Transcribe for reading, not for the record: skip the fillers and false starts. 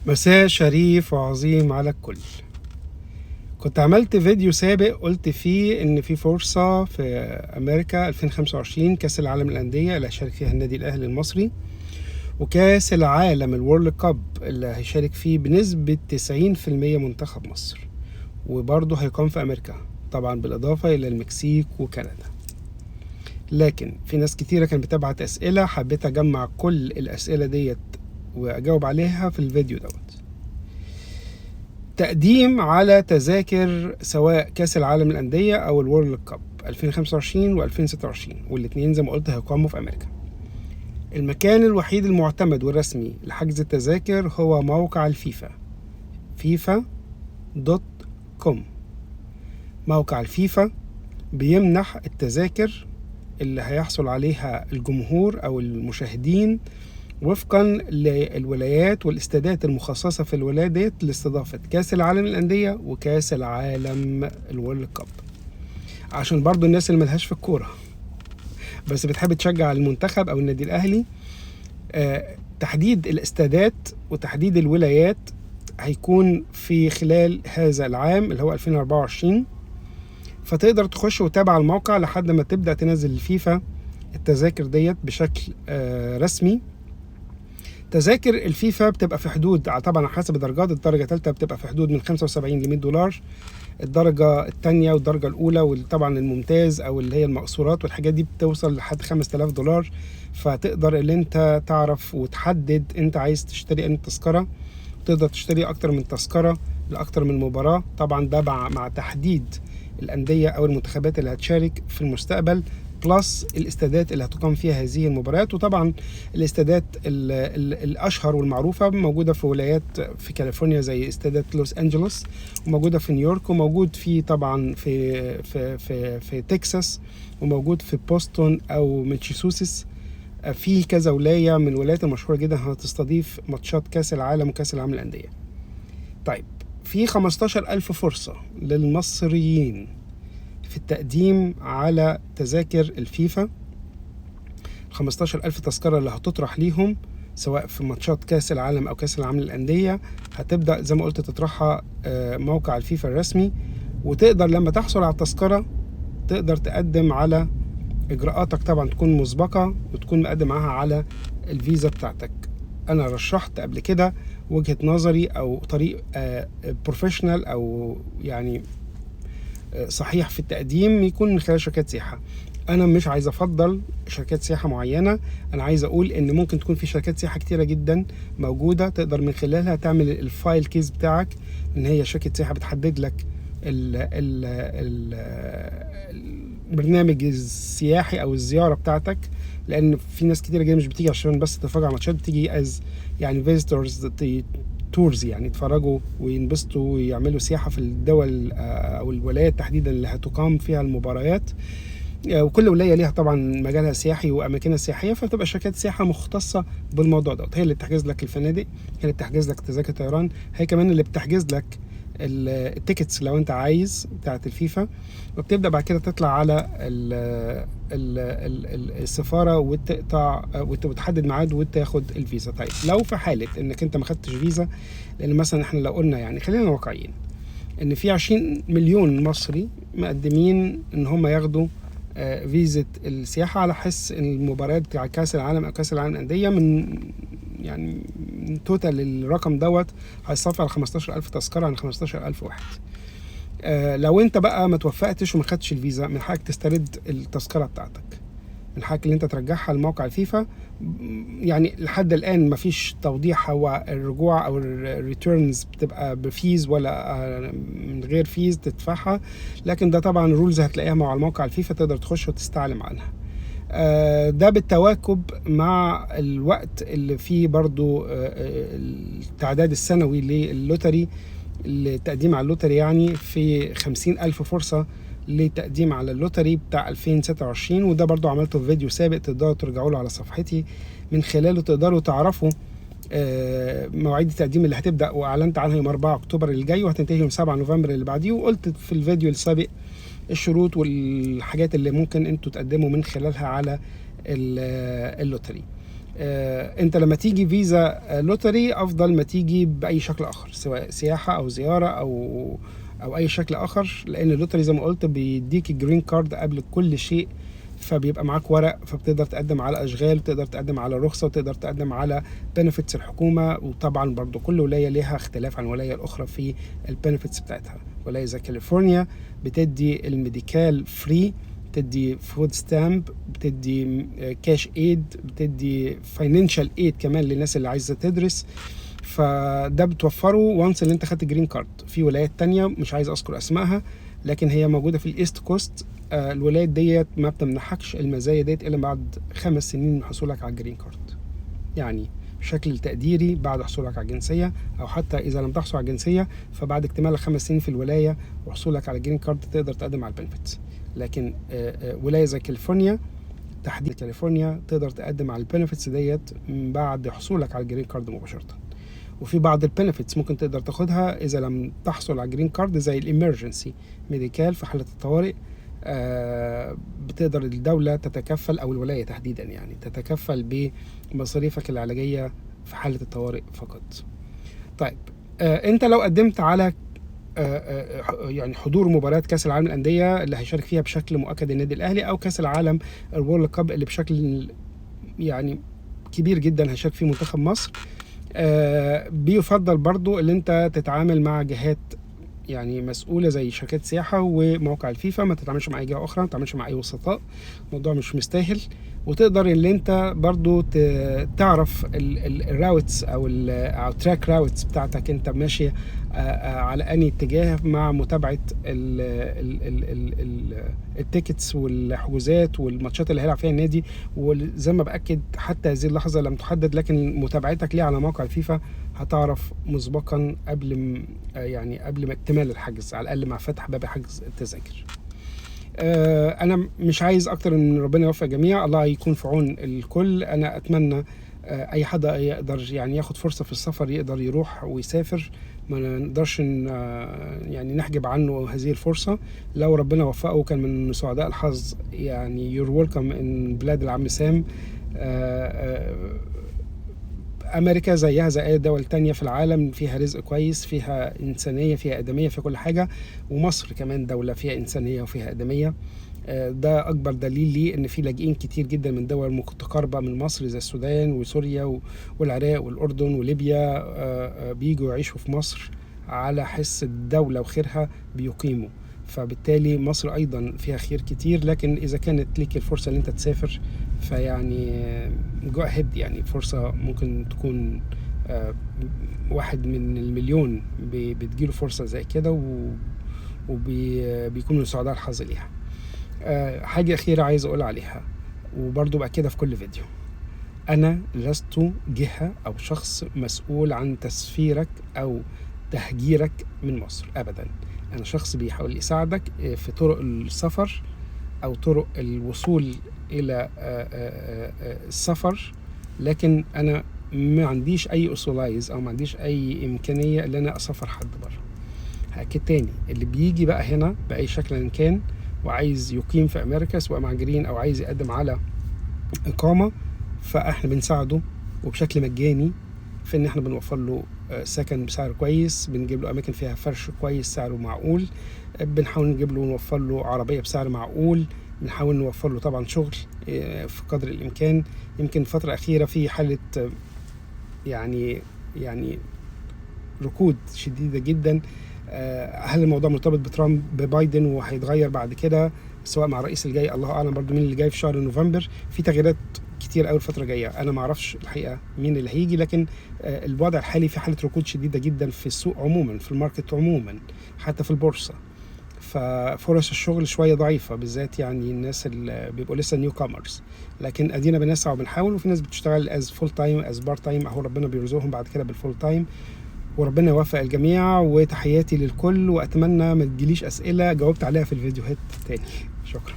مساء شريف وعظيم على الكل. كنت عملت فيديو سابق قلت فيه ان في فرصة في امريكا 2025 كاس العالم للأندية اللي هيشارك فيها النادي الاهلي المصري، وكاس العالم الورلد كاب اللي هيشارك فيه بنسبة 90% منتخب مصر، وبرضه هيقام في امريكا طبعا بالاضافة الى المكسيك وكندا. لكن في ناس كتيرة كانت بتبعت اسئلة، حبيت اجمع كل الاسئلة ديت واجاوب عليها في الفيديو دوت. تقديم على تذاكر سواء كاس العالم للأندية او الورلد كاب 2025 و2026، والاتنين زي ما قلت هيقاموا في امريكا. المكان الوحيد المعتمد والرسمي لحجز التذاكر هو موقع الفيفا، FIFA.com. موقع الفيفا بيمنح التذاكر اللي هيحصل عليها الجمهور او المشاهدين وفقا للولايات والاستادات المخصصة في الولايات ديت لاستضافة كاس العالم للأندية وكاس العالم الورلد كاب. عشان برضو الناس اللي ملهاش في الكورة بس بتحب تشجع المنتخب او النادي الاهلي، تحديد الاستادات وتحديد الولايات هيكون في خلال هذا العام اللي هو 2024. فتقدر تخش وتابع الموقع لحد ما تبدأ تنزل الفيفا التذاكر ديت بشكل رسمي. تذاكر الفيفا بتبقى في حدود طبعا على حسب الدرجات، الدرجة الثالثة بتبقى في حدود من 75 ل $100، الدرجة الثانية والدرجة الأولى وطبعا الممتاز أو اللي هي المقصورات والحاجات دي بتوصل لحد $5000. فتقدر اللي انت تعرف وتحدد انت عايز تشتري ان تذكرة، تقدر تشتري أكتر من تذكرة لأكتر من مباراة. طبعا ده مع تحديد الأندية أو المنتخبات اللي هتشارك في المستقبل، بلس الاستادات اللي هتقام فيها هذه المباريات. وطبعا الاستادات الاشهر والمعروفه موجوده في ولايات في كاليفورنيا زي استادات لوس انجلوس، وموجوده في نيويورك، وموجود في طبعا في تكساس، وموجود في بوسطن او ماساتشوستس. في كذا ولايه من الولايات المشهوره جدا هتستضيف ماتشات كاس العالم وكاس العالم للانديه. طيب، في 15,000 فرصه للمصريين في التقديم على تذاكر الفيفا. 15,000 تذكرة اللي هتطرح ليهم سواء في ماتشات كاس العالم أو كاس العالم للأندية هتبدأ زي ما قلت تطرحها موقع الفيفا الرسمي. وتقدر لما تحصل على التذكرة تقدر تقدم على إجراءاتك، طبعا تكون مسبقة وتكون مقدم معاها على الفيزا بتاعتك. أنا رشحت قبل كده وجهة نظري أو طريق بروفيشنال أو يعني صحيح في التقديم يكون من خلال شركات سياحة. انا مش عايز افضل شركات سياحة معينة، انا عايز اقول ان ممكن تكون في شركات سياحة كتيرة جدا موجودة تقدر من خلالها تعمل الفايل كيس بتاعك، ان هي شركة سياحة بتحدد لك البرنامج السياحي او الزيارة بتاعتك. لان في ناس كتيرة جدا مش بتيجي عشان بس تتفرج على ماتشات، بتيجي از يعني فيزيتورز تورز، يعني يتفرجوا وينبسطوا ويعملوا سياحة في الدول أو الولايات تحديدا اللي هتقام فيها المباريات. وكل ولاية ليها طبعا مجالها السياحي وأماكنها السياحية، فتبقى شركات سياحة مختصة بالموضوع ده، هي اللي بتحجز لك الفنادق، هي اللي بتحجز لك تذاكر طيران، هي كمان اللي بتحجز لك التيكتس لو انت عايز بتاعت الفيفا. وبتبدأ بعد كده تطلع على السفارة وتقطع وتحدد ميعاد وتاخد الفيزا. طيب، لو في حالة انك انت ما خدتش فيزا، لان مثلا احنا لو قلنا يعني خلينا واقعيين ان في 20 مليون مصري مقدمين ان هم ياخدوا فيزا السياحة على حس المباريات بتاع كاس العالم او كاس العالم للأندية، من يعني توتال الرقم دوت هيصفي على 15,000 تذكرة عن 15,000 واحد. لو انت بقى ما توفقتش وما خدتش الفيزا، من حقك تسترد التذكرة بتاعتك، من حقك اللي انت ترجعها لموقع الفيفا. يعني لحد الان ما فيش توضيح هو الرجوع او الريتيرنز بتبقى بفيز ولا من غير فيز تدفعها، لكن ده طبعا رولز هتلاقيها مع الموقع الفيفا، تقدر تخش وتستعلم عنها. ده بالتواكب مع الوقت اللي فيه برضو التعداد السنوي للوتري، التقديم على اللوتري، يعني في 50,000 فرصة لتقديم على اللوتري بتاع 2026. وده برضو عملته في فيديو سابق تقدروا ترجعوا له على صفحتي، من خلاله تقدروا تعرفوا مواعيد التقديم اللي هتبدأ وأعلنت عنها يوم 4 أكتوبر اللي جاي وهتنتهي يوم 7 نوفمبر اللي بعديه. وقلت في الفيديو السابق الشروط والحاجات اللي ممكن انتوا تقدموا من خلالها على اللوتري. انت لما تيجي فيزا لوتري افضل ما تيجي باي شكل اخر، سواء سياحه او زياره او اي شكل اخر، لان اللوتري زي ما قلت بيديك الجرين كارد قبل كل شيء، فبيبقى معاك ورق، فبتقدر تقدم على اشغال، وتقدر تقدم على رخصه، وتقدر تقدم على بنفيتس الحكومه. وطبعا برضو كل ولايه ليها اختلاف عن الولايه الاخرى في البنفيتس بتاعتها. ولايه زي كاليفورنيا بتدي الميديكال فري، بتدي فود ستامب، بتدي كاش ايد، بتدي فاينانشال ايد كمان للناس اللي عايزه تدرس. فده بتوفره وانس اللي انت خدت جرين كارد. في ولايات تانية مش عايز اذكر اسمائها، لكن هي موجوده في الايست كوست. الولايات ديت ما بتمنحكش المزايا ديت الا بعد 5 سنين من حصولك على الجرين كارد، يعني بشكل تقديري بعد حصولك على الجنسيه، او حتى اذا لم تحصل على الجنسيه فبعد اكتمال 5 سنين في الولايه وحصولك على الجرين كارد تقدر تقدم على البنفيتس. لكن ولايه زي كاليفورنيا، تحديد كاليفورنيا، تقدر تقدم على البنفيتس ديت بعد حصولك على الجرين كارد مباشره. وفي بعض البنفيتس ممكن تقدر تاخدها اذا لم تحصل على الجرين كارد، زي الامرجنسي ميديكال في حاله الطوارئ. بتقدر الدولة تتكفل، أو الولاية تحديدا يعني، تتكفل بمصاريفك العلاجية في حالة الطوارئ فقط. طيب أنت لو قدمت على يعني حضور مباراة كأس العالم للأندية اللي هيشارك فيها بشكل مؤكد النادي الأهلي، أو كأس العالم الورلد كاب اللي بشكل يعني كبير جدا هيشارك فيه منتخب مصر، بيفضل برضو اللي أنت تتعامل مع جهات يعني مسؤولة زي شركات سياحة وموقع الفيفا، ما تتعاملش مع أي جهة أخرى، ما تتعاملش مع أي وسطاء، الموضوع مش مستاهل. وتقدر اللي أنت برضو تعرف الراوتس أو تراك راوتس بتاعتك، أنت ماشي على أي اتجاه، مع متابعة التيكتس والحجوزات والماتشات اللي هيلعب فيها النادي. وزي ما بأكد حتى هذه اللحظة لم تحدد، لكن متابعتك ليه على موقع الفيفا هتعرف مسبقا قبل ما اكتمال الحجز، على الاقل مع فتح باب حجز التذاكر. انا مش عايز اكتر من ربنا يوفق الجميع، الله يكون في عون الكل. انا اتمنى اي حد يقدر يعني ياخد فرصة في السفر يقدر يروح ويسافر، ما نقدرش يعني نحجب عنه هذه الفرصة. لو ربنا وفقه كان من سعداء الحظ، يعني يور ويلكم ان بلاد العم سام. أمريكا زيها زي أي دول تانية في العالم، فيها رزق كويس، فيها إنسانية، فيها آدمية، فيها كل حاجة. ومصر كمان دولة فيها إنسانية وفيها آدمية. ده أكبر دليل ليه إن في لاجئين كتير جدا من دول متقاربة من مصر زي السودان وسوريا والعراق والأردن وليبيا، بيجوا يعيشوا في مصر على حس الدولة وخيرها بيقيموا. فبالتالي مصر أيضا فيها خير كتير. لكن إذا كانت ليك الفرصة إن أنت تسافر، فيعني جو أهيد، يعني فرصة ممكن تكون واحد من المليون بتجيله فرصة زي كده، وبيكون من سعداء الحظ ليها. حاجة أخيرة عايز أقول عليها، وبرضو بقى كده في كل فيديو: أنا لست جهة أو شخص مسؤول عن تسفيرك أو تهجيرك من مصر أبدا. أنا شخص بيحاول يساعدك في طرق السفر أو طرق الوصول إلى السفر، لكن أنا ما عنديش أي أصولايز أو ما عنديش أي إمكانية اللي أنا أسافر حد بره. هأكد تاني، اللي بيجي بقى هنا بأي شكل إن كان وعايز يقيم في أمريكا سواء مع جرين أو عايز يقدم على إقامة، فإحنا بنساعده وبشكل مجاني في إن إحنا بنوفر له سكن بسعر كويس، بنجيب له أماكن فيها فرش كويس سعره معقول، بنحاول نجيب له ونوفر له عربية بسعر معقول، بنحاول نوفر له طبعا شغل في قدر الإمكان. يمكن الفترة الأخيرة في حالة يعني ركود شديدة جدا. هل الموضوع مرتبط بترامب ببايدن وهيتغير بعد كده سواء مع الرئيس الجاي؟ الله أعلم برضو مين اللي جاي في شهر نوفمبر. في تغييرات كتير قوي الفترة الجاية، أنا ما أعرفش الحقيقة مين اللي هيجي، لكن الوضع الحالي في حالة ركود شديدة جدا في السوق عموما، في الماركت عموما، حتى في البورصة. ففرص الشغل شوية ضعيفة، بالذات يعني الناس اللي بيبقوا لسه نيو كامرز. لكن أدينا بنسعى وبنحاول، وفي ناس بتشتغل از فول تايم از بار تايم، أهو ربنا بيرزقهم بعد كده بالفول تايم. وربنا يوفق الجميع، وتحياتي للكل، وأتمنى ما تجيليش أسئلة جاوبت عليها في الفيديوهات تاني. شكرا.